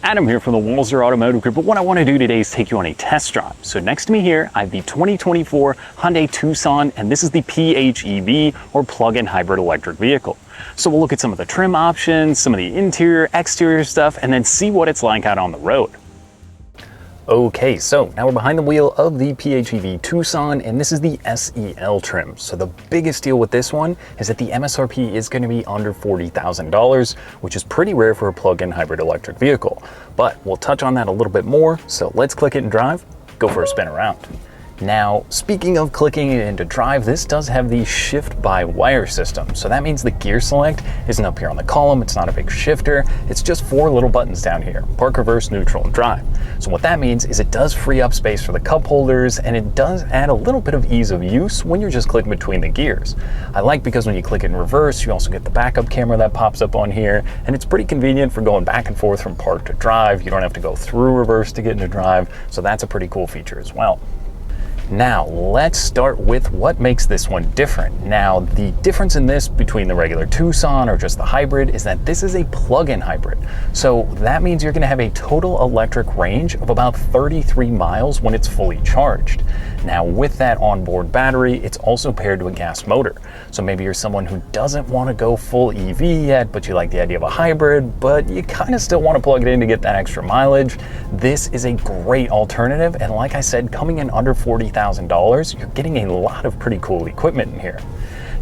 Adam here from the Walser Automotive Group, but what I want to do today is take you on a test drive. So next to me here, I have the 2024 Hyundai Tucson, and this is the PHEV, or plug-in hybrid electric vehicle. So we'll look at some of the trim options, some of the interior, exterior stuff, and then see what it's like out on the road. Okay, so now we're behind the wheel of the PHEV Tucson, and this is the SEL trim. So the biggest deal with this one is that the MSRP is going to be under $40,000, which is pretty rare for a plug-in hybrid electric vehicle. But we'll touch on that a little bit more, so let's click it and drive, go for a spin around. Now, speaking of clicking it into drive, this does have the shift-by-wire system. So that means the gear select isn't up here on the column, it's not a big shifter, it's just 4 little buttons down here: park, reverse, neutral, and drive. So what that means is it does free up space for the cup holders, and it does add a little bit of ease of use when you're just clicking between the gears. I like because when you click in reverse, you also get the backup camera that pops up on here, and it's pretty convenient for going back and forth from park to drive. You don't have to go through reverse to get into drive, so that's a pretty cool feature as well. Now, let's start with what makes this one different. Now, the difference in this between the regular Tucson or just the hybrid is that this is a plug-in hybrid. So that means you're gonna have a total electric range of about 33 miles when it's fully charged. Now, with that onboard battery, it's also paired to a gas motor. So maybe you're someone who doesn't wanna go full EV yet, but you like the idea of a hybrid, but you kinda still wanna plug it in to get that extra mileage. This is a great alternative, and like I said, coming in under $40,000, you're getting a lot of pretty cool equipment in here.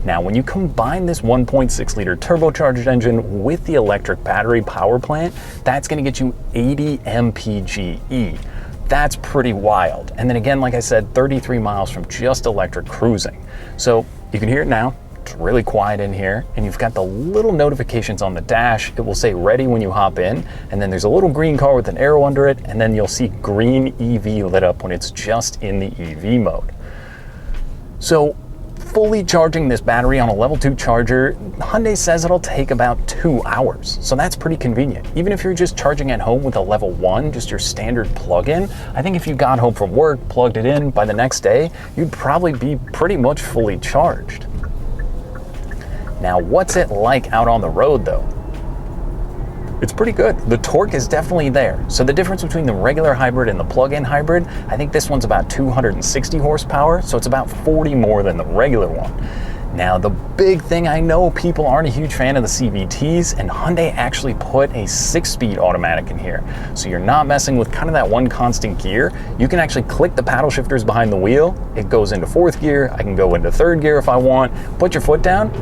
Now, when you combine this 1.6 liter turbocharged engine with the electric battery power plant, that's gonna get you 80 mpge. That's pretty wild. And then again, like I said, 33 miles from just electric cruising. So you can hear it now. It's really quiet in here, and you've got the little notifications on the dash. It will say ready when you hop in, and then there's a little green car with an arrow under it, and then you'll see green EV lit up when it's just in the EV mode. So fully charging this battery on a level 2 charger, Hyundai says it'll take about 2 hours. So that's pretty convenient. Even if you're just charging at home with a level 1, just your standard plug-in, I think if you got home from work, plugged it in, by the next day, you'd probably be pretty much fully charged. Now, what's it like out on the road though? It's pretty good. The torque is definitely there. So the difference between the regular hybrid and the plug-in hybrid, I think this one's about 260 horsepower, so it's about 40 more than the regular one. Now, the big thing, I know people aren't a huge fan of the CVTs, and Hyundai actually put a 6-speed automatic in here. So you're not messing with kind of that one constant gear. You can actually click the paddle shifters behind the wheel. It goes into 4th gear. I can go into 3rd gear if I want. Put your foot down.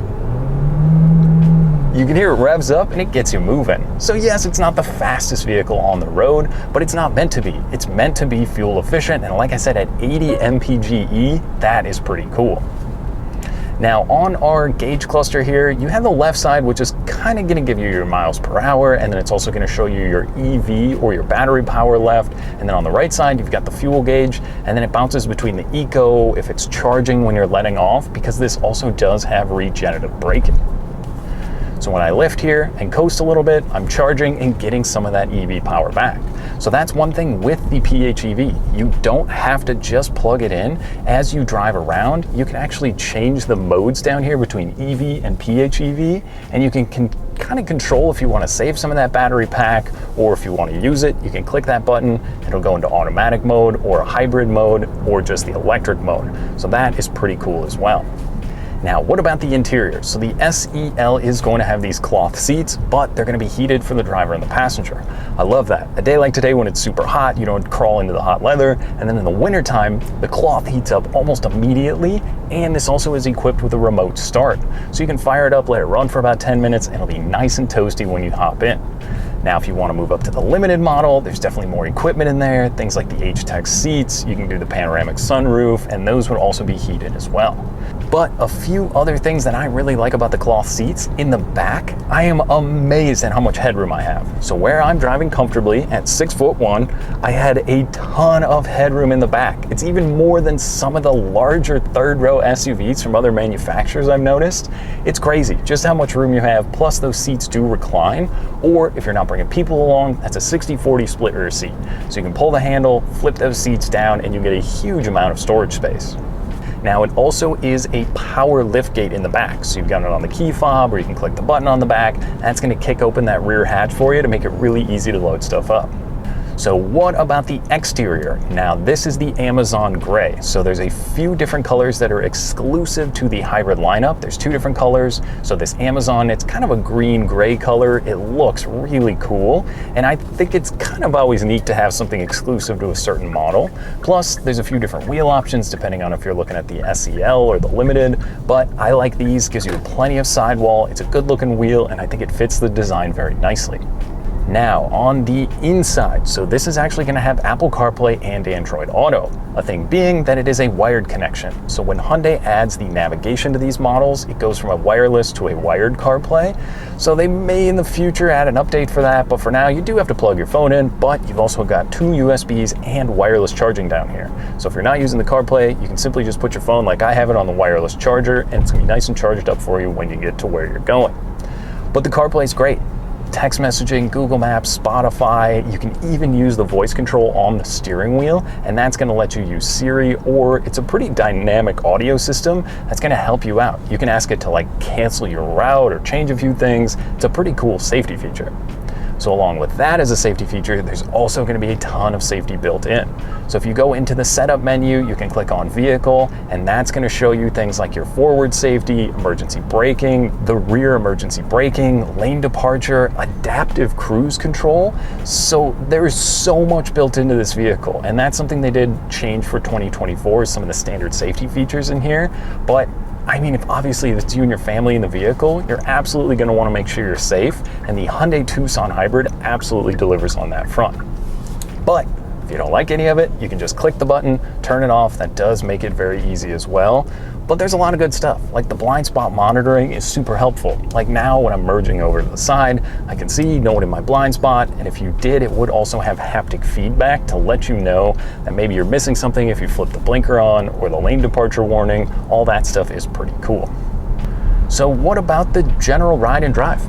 You can hear it revs up and it gets you moving. So yes, it's not the fastest vehicle on the road, but it's not meant to be. It's meant to be fuel efficient, and like I said, at 80 mpge, that is pretty cool. Now, on our gauge cluster here, you have the left side, which is kind of going to give you your miles per hour, and then it's also going to show you your EV or your battery power left. And then on the right side, you've got the fuel gauge, and then it bounces between the eco, if it's charging when you're letting off, because this also does have regenerative braking. So when I lift here and coast a little bit, I'm charging and getting some of that EV power back. So that's one thing with the PHEV. You don't have to just plug it in. As you drive around, you can actually change the modes down here between EV and PHEV, and you can kind of control if you want to save some of that battery pack, or if you want to use it, you can click that button. It'll go into automatic mode or a hybrid mode or just the electric mode. So that is pretty cool as well. Now, what about the interior? So the SEL is going to have these cloth seats, but they're going to be heated for the driver and the passenger. I love that. A day like today when it's super hot, you don't crawl into the hot leather, and then in the wintertime, the cloth heats up almost immediately, and this also is equipped with a remote start. So you can fire it up, let it run for about 10 minutes, and it'll be nice and toasty when you hop in. Now, if you want to move up to the limited model, there's definitely more equipment in there, things like the H-Tech seats, you can do the panoramic sunroof, and those would also be heated as well. But a few other things that I really like about the cloth seats, in the back, I am amazed at how much headroom I have. So where I'm driving comfortably at 6'1", I had a ton of headroom in the back. It's even more than some of the larger 3rd row SUVs from other manufacturers I've noticed. It's crazy just how much room you have, plus those seats do recline, or if you're not bringing people along, that's a 60-40 split rear seat. So you can pull the handle, flip those seats down, and you get a huge amount of storage space. Now it also is a power liftgate in the back. So you've got it on the key fob, or you can click the button on the back. That's gonna kick open that rear hatch for you to make it really easy to load stuff up. So what about the exterior? Now this is the Amazon Gray. So there's a few different colors that are exclusive to the hybrid lineup. There's two different colors. So this Amazon, it's kind of a green gray color. It looks really cool. And I think it's kind of always neat to have something exclusive to a certain model. Plus there's a few different wheel options depending on if you're looking at the SEL or the Limited, but I like these, gives you plenty of sidewall. It's a good looking wheel and I think it fits the design very nicely. Now on the inside, so this is actually going to have Apple CarPlay and Android Auto. A thing being that it is a wired connection. So when Hyundai adds the navigation to these models, it goes from a wireless to a wired CarPlay. So they may in the future add an update for that, but for now you do have to plug your phone in, but you've also got two USBs and wireless charging down here. So if you're not using the CarPlay, you can simply just put your phone like I have it on the wireless charger, and it's going to be nice and charged up for you when you get to where you're going. But the CarPlay is great. Text messaging, Google Maps, Spotify. You can even use the voice control on the steering wheel, and that's going to let you use Siri, or it's a pretty dynamic audio system that's going to help you out. You can ask it to like cancel your route or change a few things. It's a pretty cool safety feature. So along with that as a safety feature, there's also going to be a ton of safety built in. So if you go into the setup menu, you can click on vehicle, and that's going to show you things like your forward safety, emergency braking, the rear emergency braking, lane departure, adaptive cruise control. So there's so much built into this vehicle, and that's something they did change for 2024, some of the standard safety features in here. But I mean, if obviously it's you and your family in the vehicle, you're absolutely going to want to make sure you're safe, and the Hyundai Tucson Hybrid absolutely delivers on that front. But if you don't like any of it, you can just click the button, turn it off. That does make it very easy as well. But there's a lot of good stuff, like the blind spot monitoring is super helpful. Like now when I'm merging over to the side, I can see no one in my blind spot, and if you did, it would also have haptic feedback to let you know that maybe you're missing something if you flip the blinker on, or the lane departure warning. All that stuff is pretty cool. So what about the general ride and drive?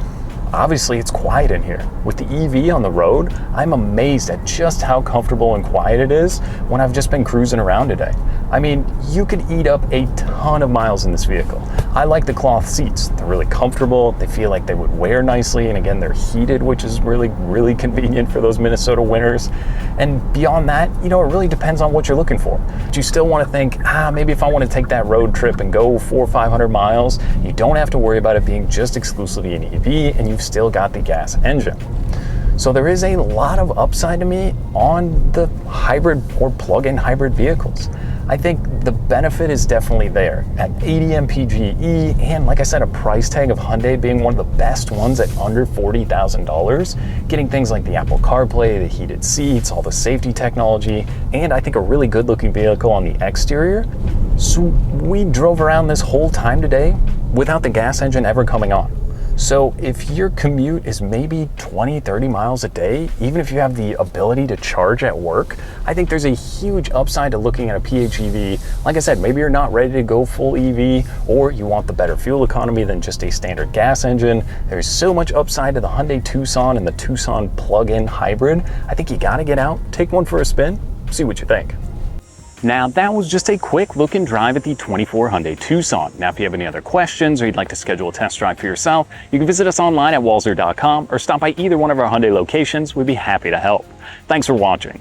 Obviously it's quiet in here. With the EV on the road, I'm amazed at just how comfortable and quiet it is when I've just been cruising around today. I mean, you could eat up a ton of miles in this vehicle. I like the cloth seats. They're really comfortable. They feel like they would wear nicely, and again, they're heated, which is really convenient for those Minnesota winters. And beyond that, you know, it really depends on what you're looking for. But you still want to think, maybe if I want to take that road trip and go 400 or 500 miles, you don't have to worry about it being just exclusively an EV, and you've still got the gas engine. So there is a lot of upside to me on the hybrid or plug-in hybrid vehicles. I think the benefit is definitely there at 80 mpge, and like I said, a price tag of Hyundai being one of the best ones at under $40,000, getting things like the Apple CarPlay, the heated seats, all the safety technology, and I think a really good looking vehicle on the exterior. So we drove around this whole time today without the gas engine ever coming on. So if your commute is maybe 20-30 miles a day, even if you have the ability to charge at work, I think there's a huge upside to looking at a PHEV. Like I said, maybe you're not ready to go full EV, or you want the better fuel economy than just a standard gas engine. There's so much upside to the Hyundai Tucson and the Tucson plug-in hybrid. I think you gotta get out, take one for a spin, see what you think. Now that was just a quick look and drive at the 24 Hyundai Tucson. Now if you have any other questions or you'd like to schedule a test drive for yourself, you can visit us online at walser.com or stop by either one of our Hyundai locations. We'd be happy to help. Thanks for watching.